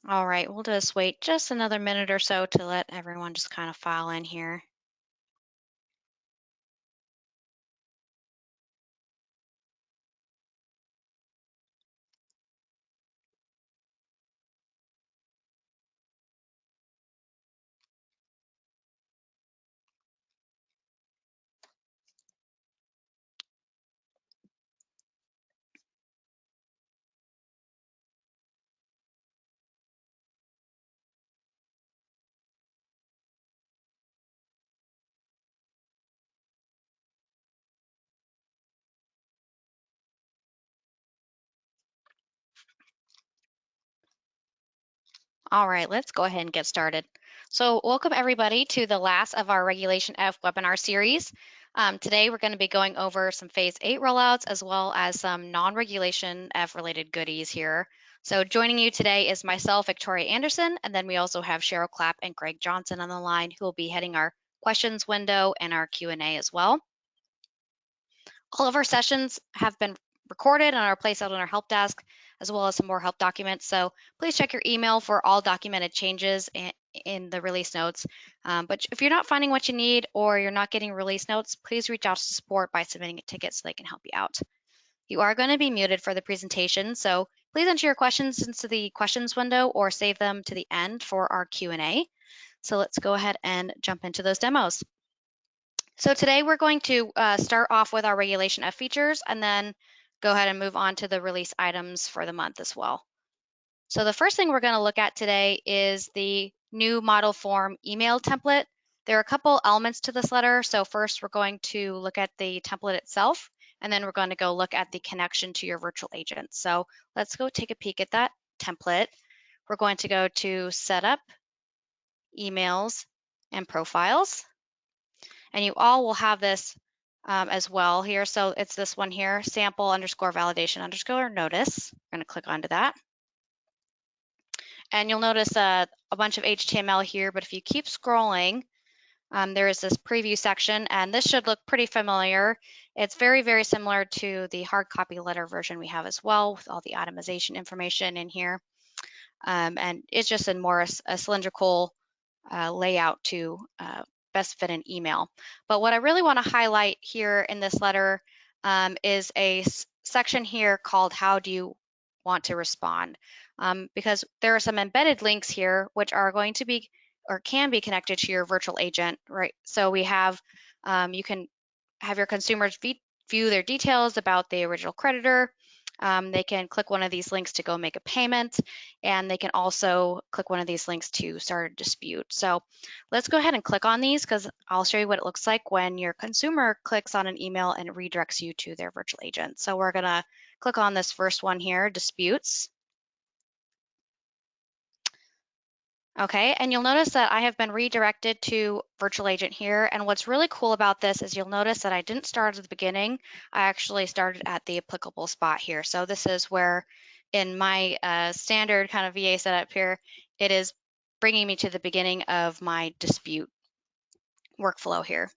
All right, we'll just wait just another minute or so to let everyone just kind of file in here. All right, let's go ahead and get started. So welcome everybody to the last of our Regulation F webinar series. Today we're going to be going over some Phase 8 rollouts as well as some non-Regulation F related goodies here. So joining you today is myself, Victoria Anderson, and then we also have Cheryl Clapp and Greg Johnson on the line who will be heading our questions window and our Q&A as well. All of our sessions have been recorded and are placed out on our help desk, as well as some more help documents. So please check your email for all documented changes in the release notes. But if you're not finding what you need or you're not getting release notes, please reach out to support by submitting a ticket so they can help you out. You are going to be muted for the presentation, so please enter your questions into the questions window or save them to the end for our Q&A. So let's go ahead and jump into those demos. So today we're going to start off with our Regulation F features and then go ahead and move on to the release items for the month as well. So the first thing we're going to look at today is the new model form email template. There are a couple elements to this letter. So first we're going to look at the template itself, and then we're going to go look at the connection to your virtual agent. So let's go take a peek at that template. We're going to go to Setup, Emails, and Profiles. And you all will have this as well here. So it's this one here, sample underscore validation underscore notice. We're going to click onto that. And you'll notice a bunch of HTML here, but if you keep scrolling, there is this preview section, and this should look pretty familiar. It's very, very similar to the hard copy letter version we have as well, with all the itemization information in here. And it's just in more a cylindrical layout to best fit an email. But what I really want to highlight here in this letter is a section here called How Do You Want to Respond? Because there are some embedded links here which are going to be or can be connected to your virtual agent, right? So we have, you can have your consumers view their details about the original creditor. They can click one of these links to go make a payment, and they can also click one of these links to start a dispute. So let's go ahead and click on these because I'll show you what it looks like when your consumer clicks on an email and it redirects you to their virtual agent. So we're going to click on this first one here, disputes. Okay, and you'll notice that I have been redirected to virtual agent here. And what's really cool about this is you'll notice that I didn't start at the beginning. I actually started at the applicable spot here. So this is where in my standard kind of VA setup here, it is bringing me to the beginning of my dispute workflow here.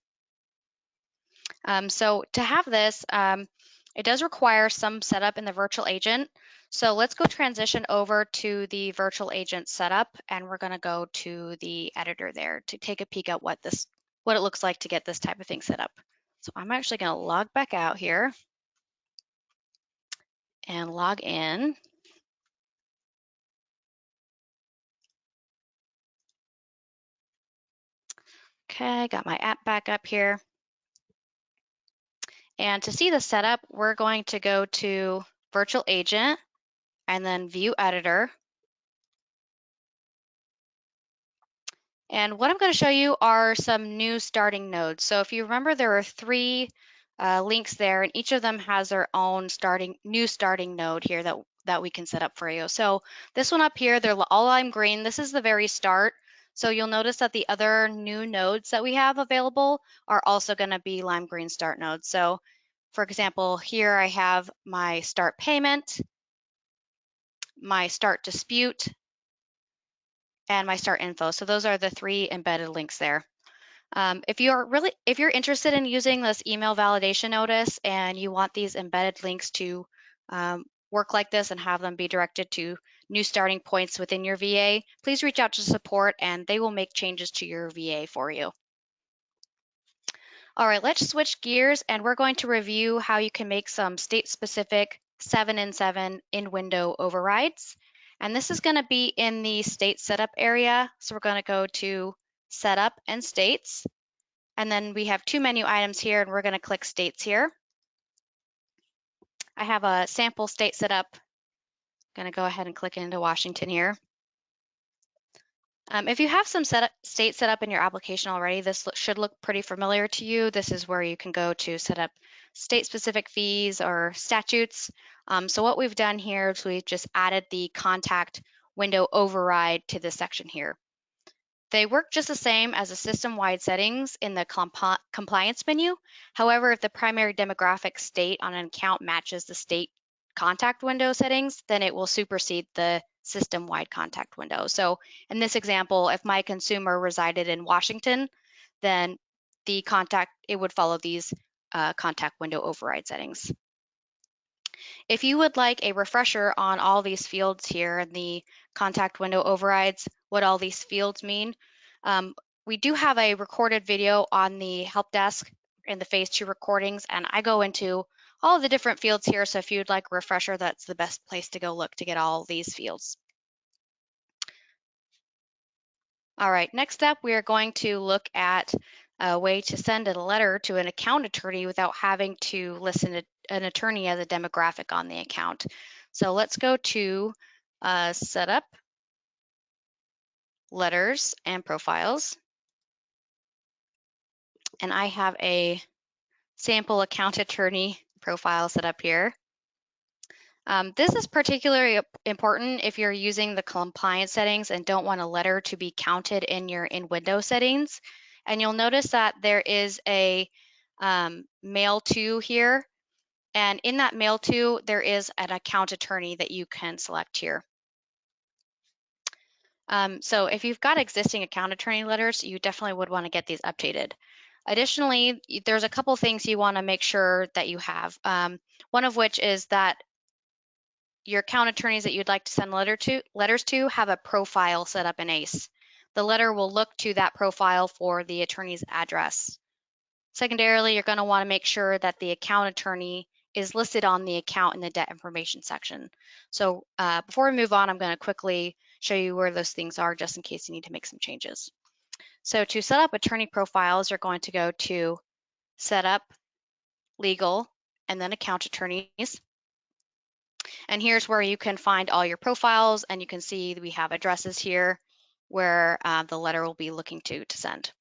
So to have this, it does require some setup in the virtual agent. So let's go transition over to the virtual agent setup, and we're going to go to the editor there to take a peek at what it looks like to get this type of thing set up. So I'm actually going to log back out here and log in. Okay, got my app back up here. And to see the setup, we're going to go to virtual agent and then view editor. And what I'm going to show you are some new starting nodes. So if you remember, there are three links there, and each of them has their own new starting node here that we can set up for you. So this one up here, they're all lime green. This is the very start. So you'll notice that the other new nodes that we have available are also going to be lime green start nodes. So for example, here I have my start payment, my start dispute, and my start info. So those are the three embedded links there. If you're interested in using this email validation notice and you want these embedded links to work like this and have them be directed to new starting points within your VA, please reach out to support and they will make changes to your VA for you. All right, let's switch gears and we're going to review how you can make some state-specific 7-in-7 in-window overrides. And this is going to be in the state setup area. So we're going to go to Setup and States. And then we have two menu items here and we're going to click States here. I have a sample state set up. I'm going to go ahead and click into Washington here. If you have some state set up in your application already, this should look pretty familiar to you. This is where you can go to set up state-specific fees or statutes. So what we've done here is we've just added the contact window override to this section here. They work just the same as the system-wide settings in the compliance menu. However, if the primary demographic state on an account matches the state contact window settings, then it will supersede the system-wide contact window. So in this example, if my consumer resided in Washington, then it would follow these contact window override settings. If you would like a refresher on all these fields here in the contact window overrides, what all these fields mean, we do have a recorded video on the help desk in the phase 2 recordings, and I go into all the different fields here. So if you'd like a refresher, that's the best place to go look to get all these fields. All right, next up, we are going to look at a way to send a letter to an account attorney without having to list an attorney as a demographic on the account. So let's go to Setup, Letters, and Profiles. And I have a sample account attorney profile set up here. This is particularly important if you're using the compliance settings and don't want a letter to be counted in your in-window settings. And you'll notice that there is a mail to here. And in that mail to, there is an account attorney that you can select here. So if you've got existing account attorney letters, you definitely would want to get these updated. Additionally, there's a couple things you want to make sure that you have. One of which is that your account attorneys that you'd like to send letters to have a profile set up in ACE. The letter will look to that profile for the attorney's address. Secondarily, you're going to want to make sure that the account attorney is listed on the account in the debt information section. So before we move on, I'm going to quickly show you where those things are just in case you need to make some changes. So to set up attorney profiles, you're going to go to Setup, Legal, and then Account Attorneys. And here's where you can find all your profiles, and you can see we have addresses here where the letter will be looking to send.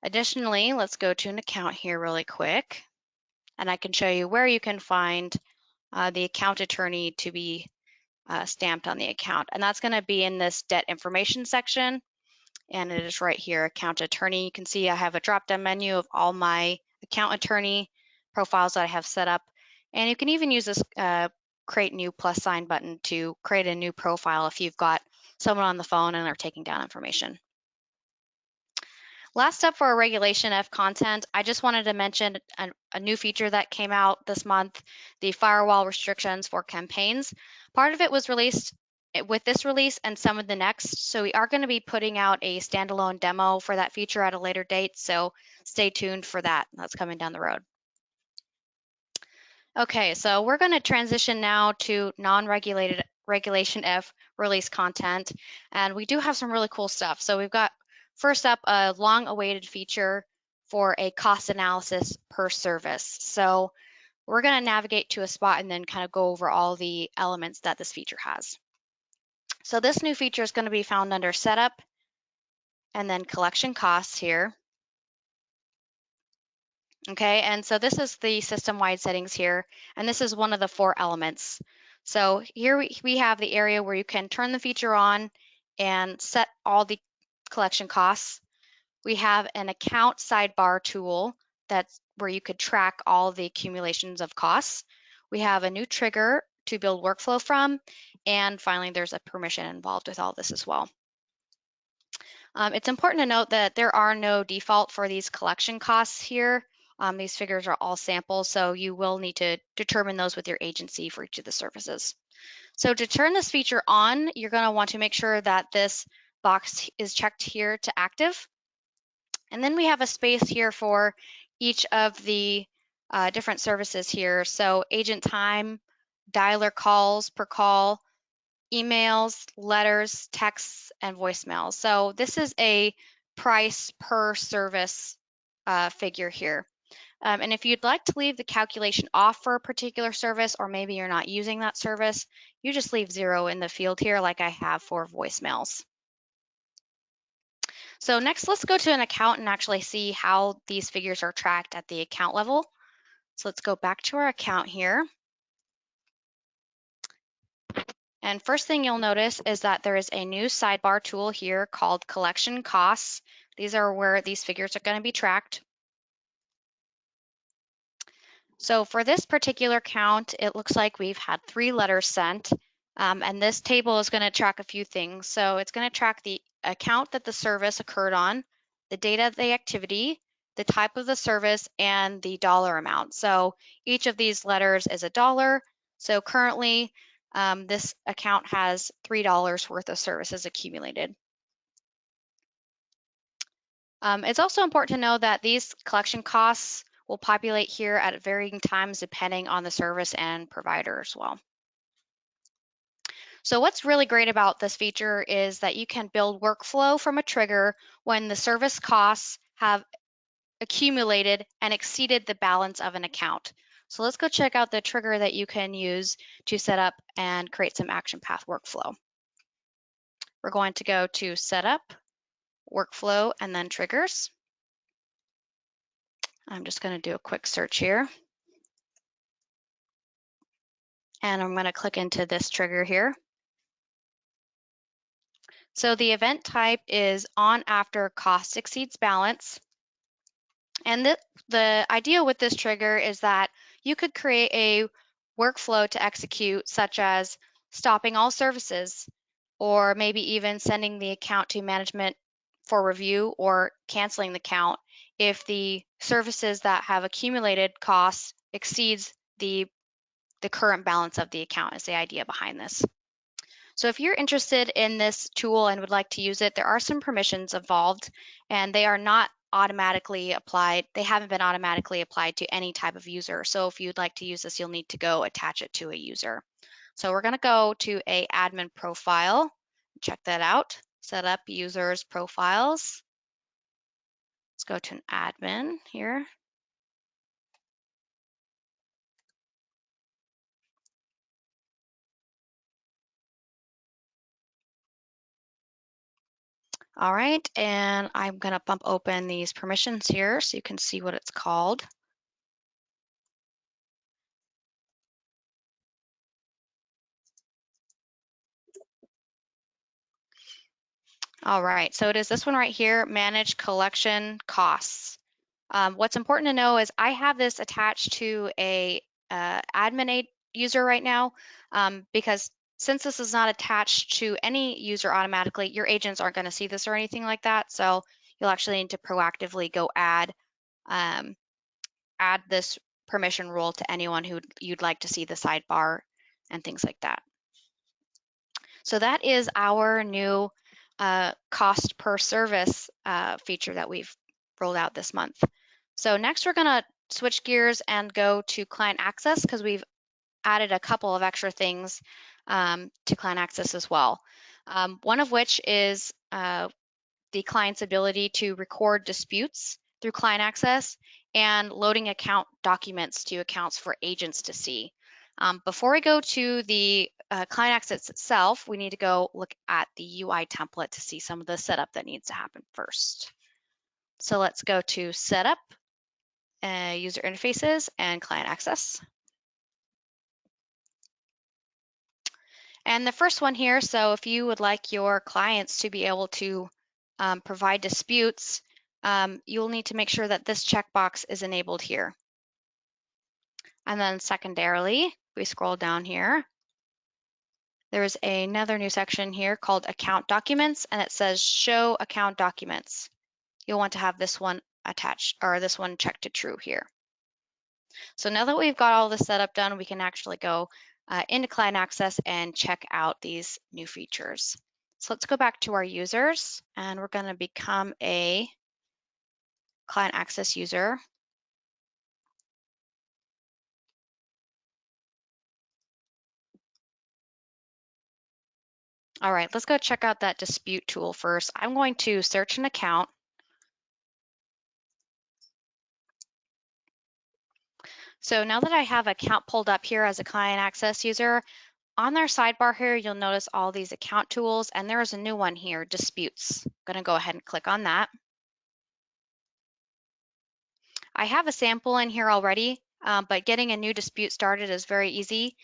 Additionally, let's go to an account here really quick, and I can show you where you can find the account attorney to be stamped on the account. And that's going to be in this debt information section, and it is right here, account attorney. You can see I have a drop-down menu of all my account attorney profiles that I have set up, and you can even use this create new plus sign button to create a new profile if you've got someone on the phone and are taking down information. Last up for our Regulation F content, I just wanted to mention a new feature that came out this month, the firewall restrictions for campaigns. Part of it was released with this release and some of the next, so we are going to be putting out a standalone demo for that feature at a later date, so stay tuned for that. That's coming down the road. Okay, so we're going to transition now to non-regulated Regulation F release content, and we do have some really cool stuff. So we've got, first up, a long-awaited feature for a cost analysis per service. So we're going to navigate to a spot and then kind of go over all the elements that this feature has. So this new feature is going to be found under Setup and then Collection Costs here. Okay, and so this is the system-wide settings here, and this is one of the 4 elements. So here we have the area where you can turn the feature on and set all the collection costs. We have an account sidebar tool that's where you could track all the accumulations of costs. We have a new trigger to build workflow from, and finally there's a permission involved with all this as well. It's important to note that there are no default for these collection costs here. These figures are all samples, so you will need to determine those with your agency for each of the services. So to turn this feature on, you're going to want to make sure that this box is checked here to active. And then we have a space here for each of the different services here. So agent time, dialer calls per call, emails, letters, texts, and voicemails. So this is a price per service figure here. And if you'd like to leave the calculation off for a particular service, or maybe you're not using that service, you just leave 0 in the field here like I have for voicemails. So next, let's go to an account and actually see how these figures are tracked at the account level. So let's go back to our account here. And first thing you'll notice is that there is a new sidebar tool here called collection costs. These are where these figures are going to be tracked. So for this particular count, it looks like we've had 3 letters sent. And this table is going to track a few things. So it's going to track the account that the service occurred on, the date of the activity, the type of the service, and the dollar amount. So each of these letters is $1. So currently, this account has $3 worth of services accumulated. It's also important to know that these collection costs will populate here at varying times depending on the service and provider as well. So what's really great about this feature is that you can build workflow from a trigger when the service costs have accumulated and exceeded the balance of an account. So let's go check out the trigger that you can use to set up and create some action path workflow. We're going to go to Setup, Workflow, and then Triggers. I'm just going to do a quick search here. And I'm going to click into this trigger here. So the event type is on after cost exceeds balance. And the idea with this trigger is that you could create a workflow to execute, such as stopping all services, or maybe even sending the account to management for review or canceling the account if the services that have accumulated costs exceeds the current balance of the account is the idea behind this. So if you're interested in this tool and would like to use it, there are some permissions involved, and they are not automatically applied. They haven't been automatically applied to any type of user. So if you'd like to use this, you'll need to go attach it to a user. So we're going to go to a admin profile, check that out, set up users profiles. Let's go to an admin here. All right, and I'm going to bump open these permissions here so you can see what it's called. All right, so it is this one right here, manage collection costs. What's important to know is I have this attached to a admin user right now because since this is not attached to any user automatically, your agents aren't going to see this or anything like that. So you'll actually need to proactively go add this permission rule to anyone who you'd like to see the sidebar and things like that. So that is our new cost per service feature that we've rolled out this month. So next we're going to switch gears and go to client access because we've added a couple of extra things to client access as well. One of which is the client's ability to record disputes through client access and loading account documents to accounts for agents to see. Before we go to the client access itself, we need to go look at the UI template to see some of the setup that needs to happen first. So let's go to Setup, User Interfaces, and Client Access. And the first one here, so if you would like your clients to be able to provide disputes, you'll need to make sure that this checkbox is enabled here. And then secondarily, we scroll down here, there's another new section here called Account Documents, and it says Show Account Documents. You'll want to have this one attached, or this one checked to true here. So now that we've got all this setup done, we can actually go into Client Access and check out these new features. So let's go back to our users, and we're going to become a Client Access user. All right, let's go check out that dispute tool first. I'm going to search an account. So now that I have an account pulled up here as a Client Access user, on their sidebar here, you'll notice all these account tools, and there is a new one here, disputes. I'm going to go ahead and click on that. I have a sample in here already, but getting a new dispute started is very easy.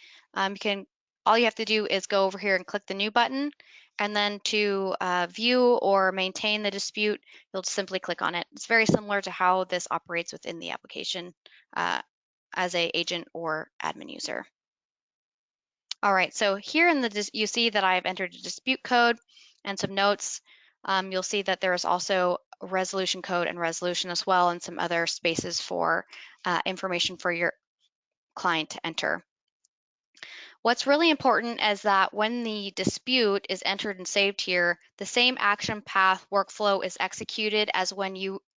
All you have to do is go over here and click the new button, and then to view or maintain the dispute, you'll simply click on it. It's very similar to how this operates within the application as a agent or admin user. All right, so here in you see that I've entered a dispute code and some notes. You'll see that there is also a resolution code and resolution as well, and some other spaces for information for your client to enter. What's really important is that when the dispute is entered and saved here, the same action path workflow is executed as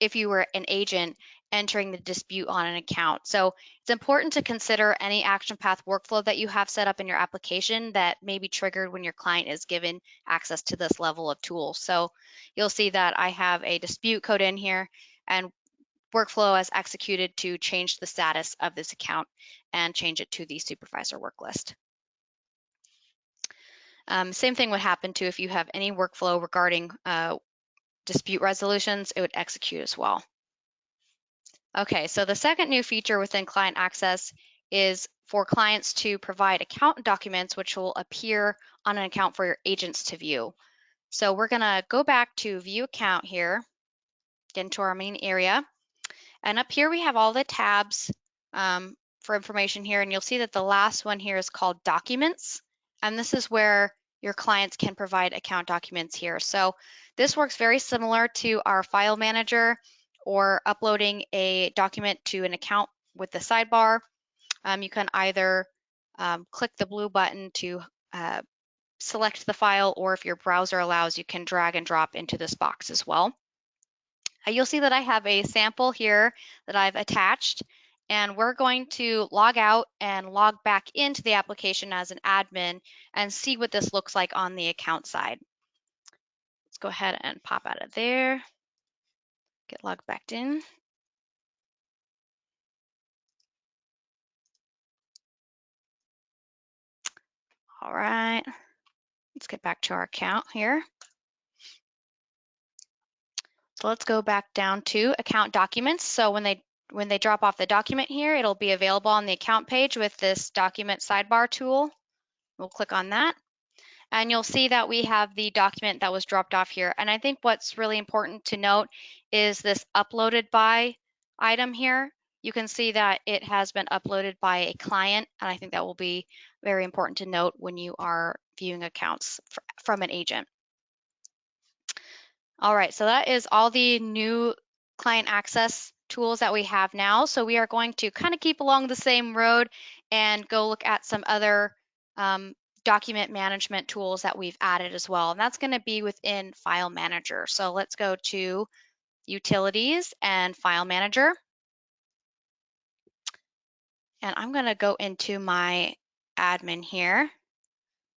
if you were an agent entering the dispute on an account. So it's important to consider any action path workflow that you have set up in your application that may be triggered when your client is given access to this level of tool. So you'll see that I have a dispute code in here, and workflow is executed to change the status of this account and change it to the supervisor work list. Same thing would happen to if you have any workflow regarding dispute resolutions, it would execute as well. Okay, so the second new feature within Client Access is for clients to provide account documents which will appear on an account for your agents to view. So we're gonna go back to View Account here, get into our main area, and up here we have all the tabs for information here, and you'll see that the last one here is called Documents, and this is where your clients can provide account documents here. So this works very similar to our file manager or uploading a document to an account with the sidebar. You can either click the blue button to select the file, or if your browser allows, you can drag and drop into this box as well. You'll see that I have a sample here that I've attached, and we're going to log out and log back into the application as an admin and see what this looks like on the account side. Let's go ahead and pop out of there, get logged back in. All right, let's get back to our account here. So let's go back down to account documents. So when they drop off the document here, it'll be available on the account page with this document sidebar tool. We'll click on that, and you'll see that we have the document that was dropped off here. And I think what's really important to note is this uploaded by item here. You can see that it has been uploaded by a client, and I think that will be very important to note when you are viewing accounts from an agent. All right, so that is all the new client access tools that we have now. So we are going to kind of keep along the same road and go look at some other document management tools that we've added as well. And that's going to be within File Manager. So let's go to Utilities and File Manager. And I'm going to go into my admin here.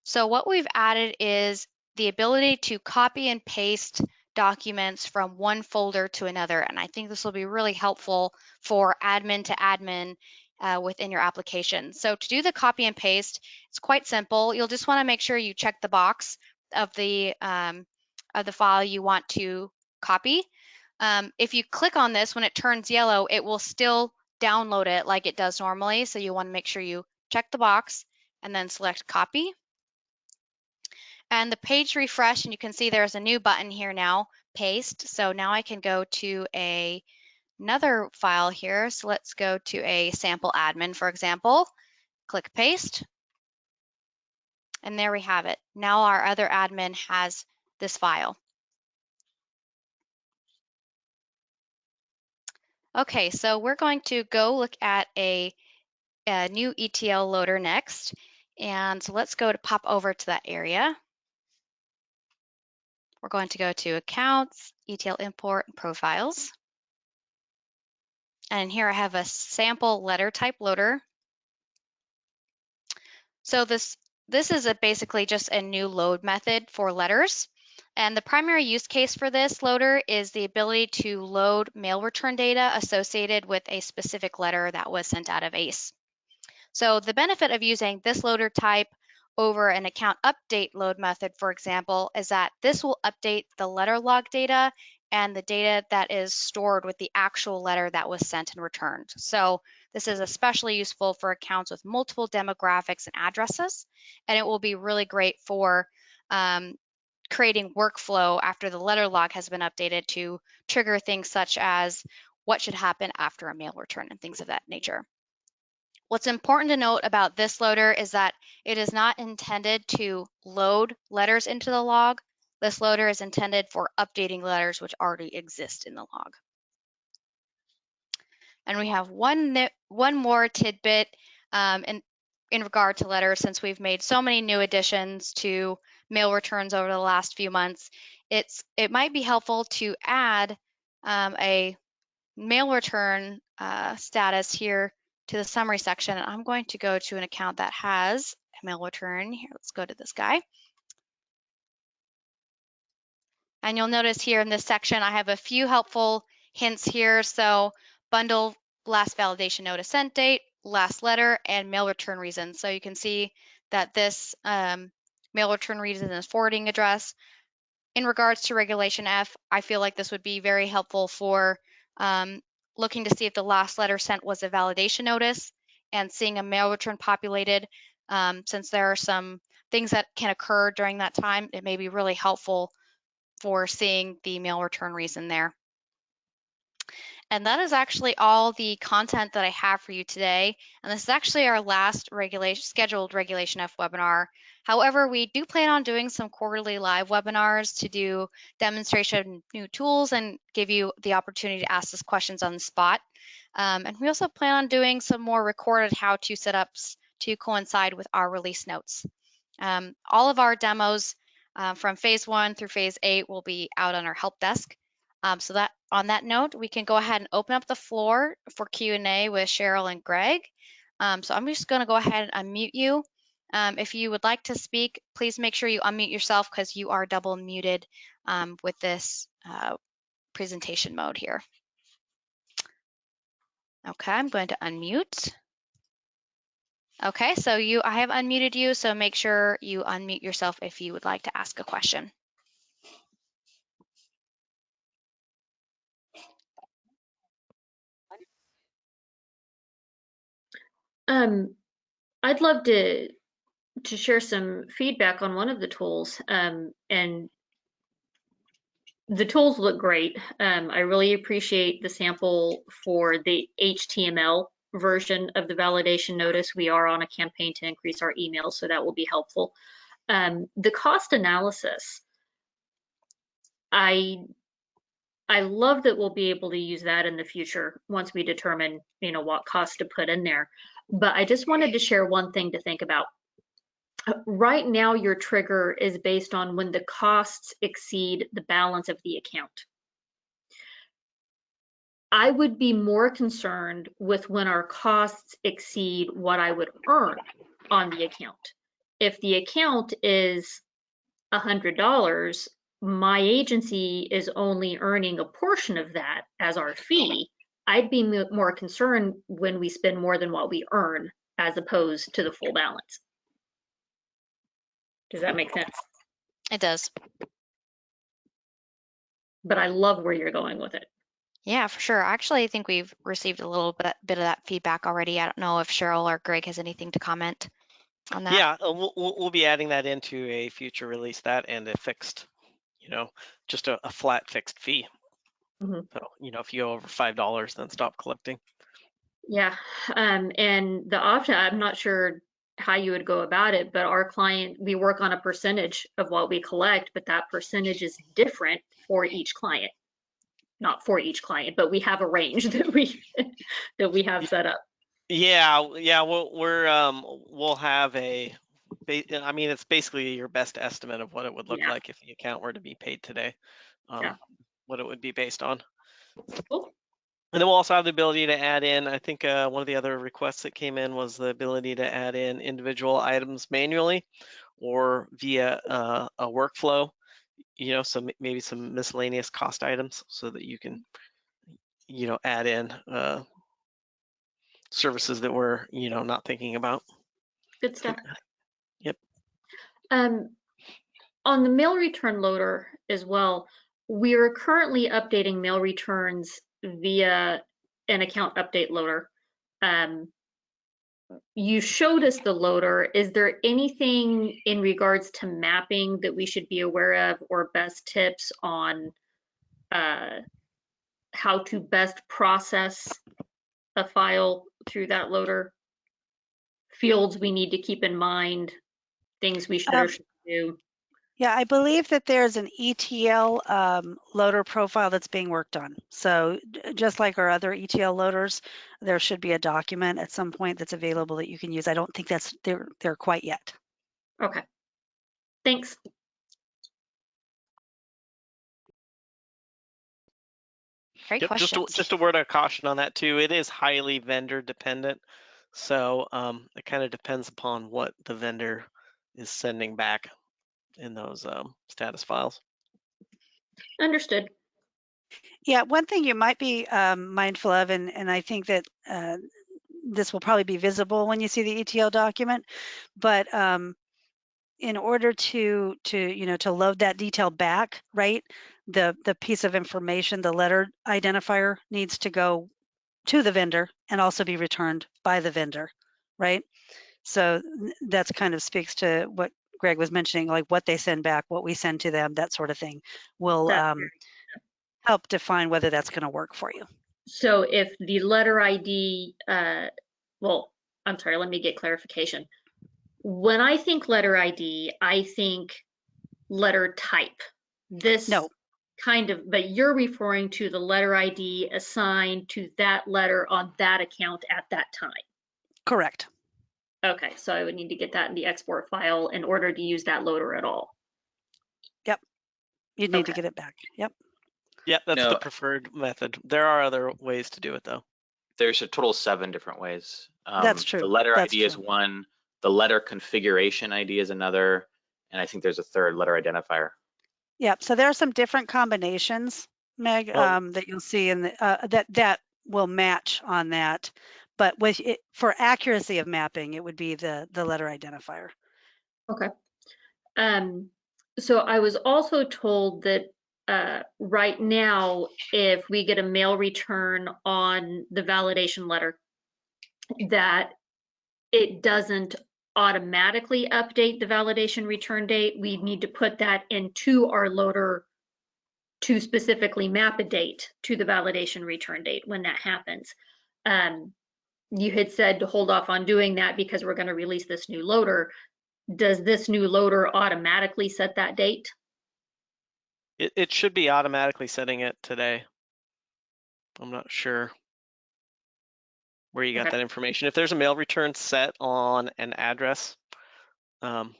So what we've added is the ability to copy and paste documents from one folder to another. And I think this will be really helpful for admin to admin within your application. So to do the copy and paste, it's quite simple. You'll just want to make sure you check the box of the file you want to copy. If you click on this, when it turns yellow, it will still download it like it does normally. So you want to make sure you check the box and then select copy. And the page refresh, and you can see there's a new button here now, paste. So now I can go to another file here. So let's go to a sample admin, for example, click paste. And there we have it. Now our other admin has this file. Okay, so we're going to go look at a new ETL loader next. And so let's go to pop over to that area. We're going to go to Accounts, ETL Import, and Profiles. And here I have a sample letter type loader. So this is basically just a new load method for letters. And the primary use case for this loader is the ability to load mail return data associated with a specific letter that was sent out of ACE. So the benefit of using this loader type over an account update load method, for example, is that this will update the letter log data and the data that is stored with the actual letter that was sent and returned. So this is especially useful for accounts with multiple demographics and addresses, and it will be really great for creating workflow after the letter log has been updated to trigger things such as what should happen after a mail return and things of that nature. What's important to note about this loader is that it is not intended to load letters into the log. This loader is intended for updating letters which already exist in the log. And we have one more tidbit in regard to letters, since we've made so many new additions to mail returns over the last few months. It might be helpful to add a mail return status here to the summary section. I'm going to go to an account that has a mail return. Here, let's go to this guy. And you'll notice here in this section, I have a few helpful hints here. So bundle, last validation notice sent date, last letter, and mail return reason. So you can see that this mail return reason is forwarding address. In regards to Regulation F, I feel like this would be very helpful for looking to see if the last letter sent was a validation notice and seeing a mail return populated. Since there are some things that can occur during that time, it may be really helpful for seeing the mail return reason there. And that is actually all the content that I have for you today. And this is actually our last scheduled Regulation F webinar. However, we do plan on doing some quarterly live webinars to do demonstration of new tools and give you the opportunity to ask us questions on the spot. And we also plan on doing some more recorded how-to setups to coincide with our release notes. All of our demos from phase 1 through phase 8 will be out on our help desk. So that on that note, we can go ahead and open up the floor for Q&A with Cheryl and Greg. So I'm just going to go ahead and unmute you. If you would like to speak, please make sure you unmute yourself because you are double muted with this presentation mode here. Okay, I'm going to unmute. Okay, so I have unmuted you, so make sure you unmute yourself if you would like to ask a question. I'd love to share some feedback on one of the tools, and the tools look great. I really appreciate the sample for the HTML version of the validation notice. We are on a campaign to increase our emails, so that will be helpful. The cost analysis, I love that we'll be able to use that in the future once we determine, what cost to put in there. But I just wanted to share one thing to think about. Right now, your trigger is based on when the costs exceed the balance of the account. I would be more concerned with when our costs exceed what I would earn on the account. If the account is $100, my agency is only earning a portion of that as our fee. I'd be more concerned when we spend more than what we earn as opposed to the full balance. Does that make sense? It does. But I love where you're going with it. Yeah, for sure. Actually, I think we've received a little bit of that feedback already. I don't know if Cheryl or Greg has anything to comment on that. Yeah, we'll be adding that into a future release, that and a fixed, just a flat fixed fee. Mm-hmm. So, if you go over $5, then stop collecting. Yeah, and the option, I'm not sure how you would go about it, but our client, we work on a percentage of what we collect, but that percentage is different for each client. not for each client, but we have a range that we have set up. Yeah, yeah, we'll have I mean, it's basically your best estimate of what it would look Yeah, like if the account were to be paid today, yeah. what it would be based on. Cool. And then we'll also have the ability to add in, I think one of the other requests that came in was the ability to add in individual items manually or via a workflow, so maybe some miscellaneous cost items so that you can, add in services that we're, not thinking about. Good stuff. Yep. On the mail return loader as well, we are currently updating mail returns via an account update loader. You showed us the loader. Is there anything in regards to mapping that we should be aware of, or best tips on how to best process a file through that loader? Fields we need to keep in mind, things we should or Um, shouldn't do. yeah, I believe that there's an ETL loader profile that's being worked on. So just like our other ETL loaders, there should be a document at some point that's available that you can use. I don't think that's there quite yet. Okay, thanks. Great Yep. questions. Just a word of caution on that too. It is highly vendor dependent, so it kind of depends upon what the vendor is sending back in those status files. Understood. Yeah, one thing you might be mindful of, and I think that this will probably be visible when you see the ETL document, but in order to load that detail back, right? The piece of information, the letter identifier needs to go to the vendor and also be returned by the vendor, right? So that's kind of speaks to what Greg was mentioning, like what they send back, what we send to them, that sort of thing will That, help define whether that's going to work for you. so if the letter ID, well, I'm sorry, let me get clarification. When I think letter ID, I think letter type. This No, kind of, but you're referring to the letter ID assigned to that letter on that account at that time. correct. Okay, so I would need to get that in the export file in order to use that loader at all. Yep. You'd need to Okay. get it back. Yep. Yep, that's the No, preferred method. There are other ways to do it though. there's a total of 7 different ways. That's true. The letter That's ID is true. one, the letter configuration ID is another, and I think there's a third, letter identifier. Yep. So there are some different combinations, Meg, Well, that you'll see in the that will match on that. But with it, for accuracy of mapping, it would be the letter identifier. Okay. So I was also told that right now, if we get a mail return on the validation letter, that it doesn't automatically update the validation return date. We need to put that into our loader to specifically map a date to the validation return date when that happens. You had said to hold off on doing that because we're going to release this new loader. Does this new loader automatically set that date? it should be automatically setting it today. I'm not sure where you got Okay. that information. If there's a mail return set on an address, and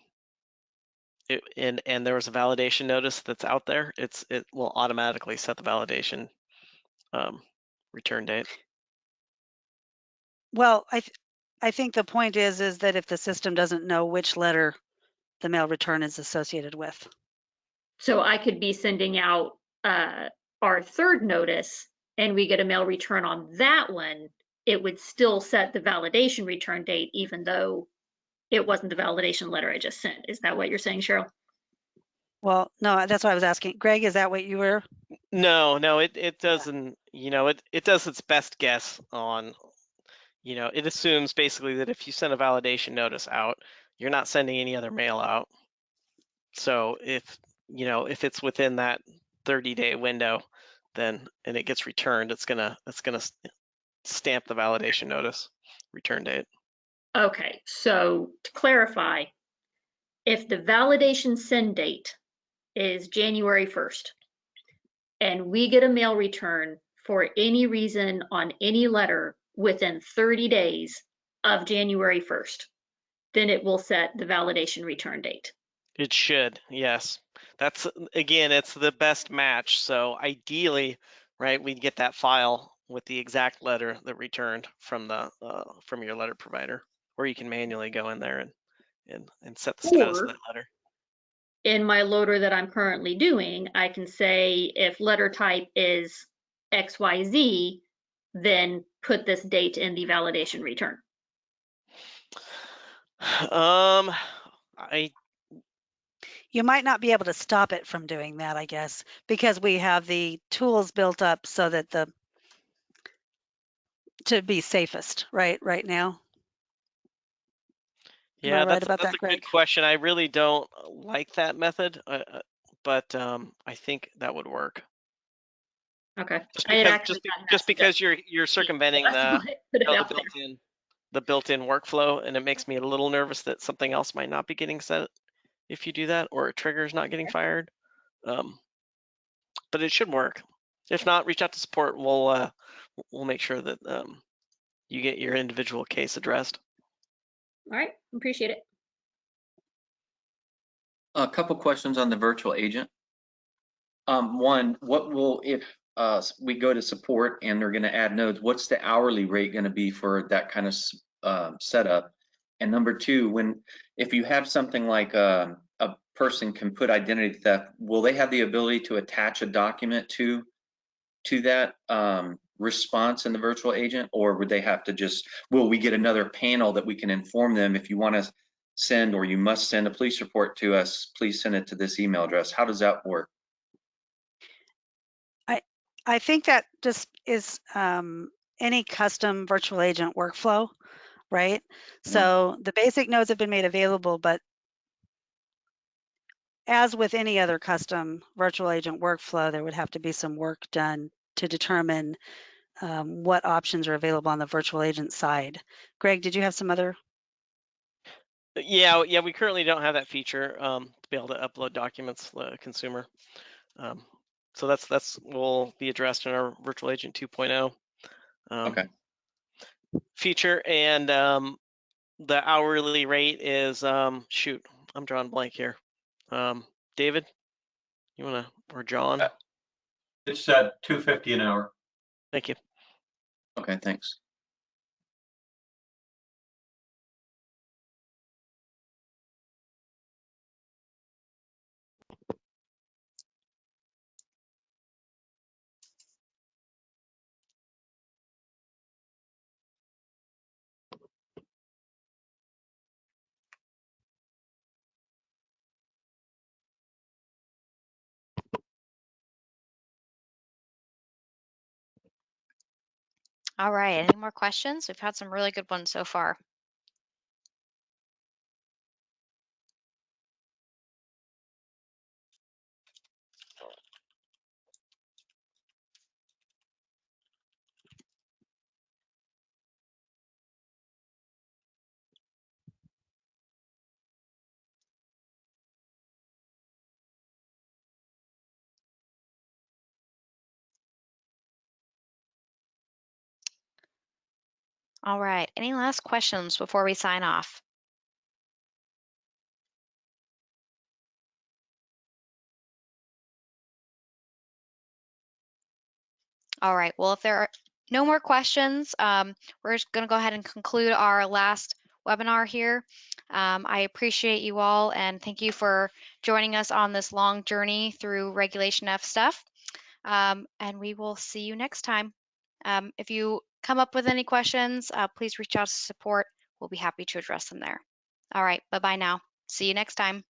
there was a validation notice that's out there, it will automatically set the validation return date. Well, I think the point is that if the system doesn't know which letter the mail return is associated with. So I could be sending out our third notice and we get a mail return on that one, it would still set the validation return date, even though it wasn't the validation letter I just sent. Is that what you're saying, Cheryl? Well, no, that's what I was asking. Greg, is that what you were? No, it doesn't, it does its best guess on, it assumes basically that if you send a validation notice out, you're not sending any other mail out. So if it's within that 30-day window, then and it gets returned, it's gonna stamp the validation notice return date. Okay, so to clarify, if the validation send date is January 1st, and we get a mail return for any reason on any letter within 30 days of January 1st, then it will set the validation return date. It should, yes. That's, again, it's the best match. So ideally, right, we'd get that file with the exact letter that returned from the from your letter provider, or you can manually go in there and set the status of Or that letter. in my loader that I'm currently doing, I can say if letter type is XYZ, then put this date in the validation return. I You might not be able to stop it from doing that, I guess, because we have the tools built up so that to be safest, right now. Am I Yeah, right about that's that, a good Greg? question. I really don't like that method, but I think that would work. Okay. Just I had because actually gotten that just because suggestion. you're circumventing That's why I put it out there. the built-in workflow, and it makes me a little nervous that something else might not be getting set if you do that, or a trigger is not getting fired. But it should work. If not, reach out to support. We'll make sure that you get your individual case addressed. All right, appreciate it. A couple questions on the virtual agent. One, what will, if we go to support and they're going to add nodes, what's the hourly rate going to be for that kind of setup? And number two, if you have something like a person can put identity theft, will they have the ability to attach a document to that response in the virtual agent, or would they have to will we get another panel that we can inform them, if you want to send or you must send a police report to us, please send it to this email address? How does that work? I think that just is any custom virtual agent workflow, right? So the basic nodes have been made available, but as with any other custom virtual agent workflow, there would have to be some work done to determine what options are available on the virtual agent side. Greg, did you have some other? Yeah, we currently don't have that feature to be able to upload documents, consumer. So that's will be addressed in our virtual agent 2.0 Okay. feature, and the hourly rate is shoot, I'm drawing blank here. David, you wanna, or John? It's at $2.50 an hour. Thank you. Okay, thanks. All right, any more questions? We've had some really good ones so far. All right, any last questions before we sign off? All right, well, if there are no more questions, we're just gonna go ahead and conclude our last webinar here. I appreciate you all and thank you for joining us on this long journey through Regulation F stuff. And we will see you next time. If you come up with any questions, please reach out to support. We'll be happy to address them there. All right, bye-bye now. See you next time.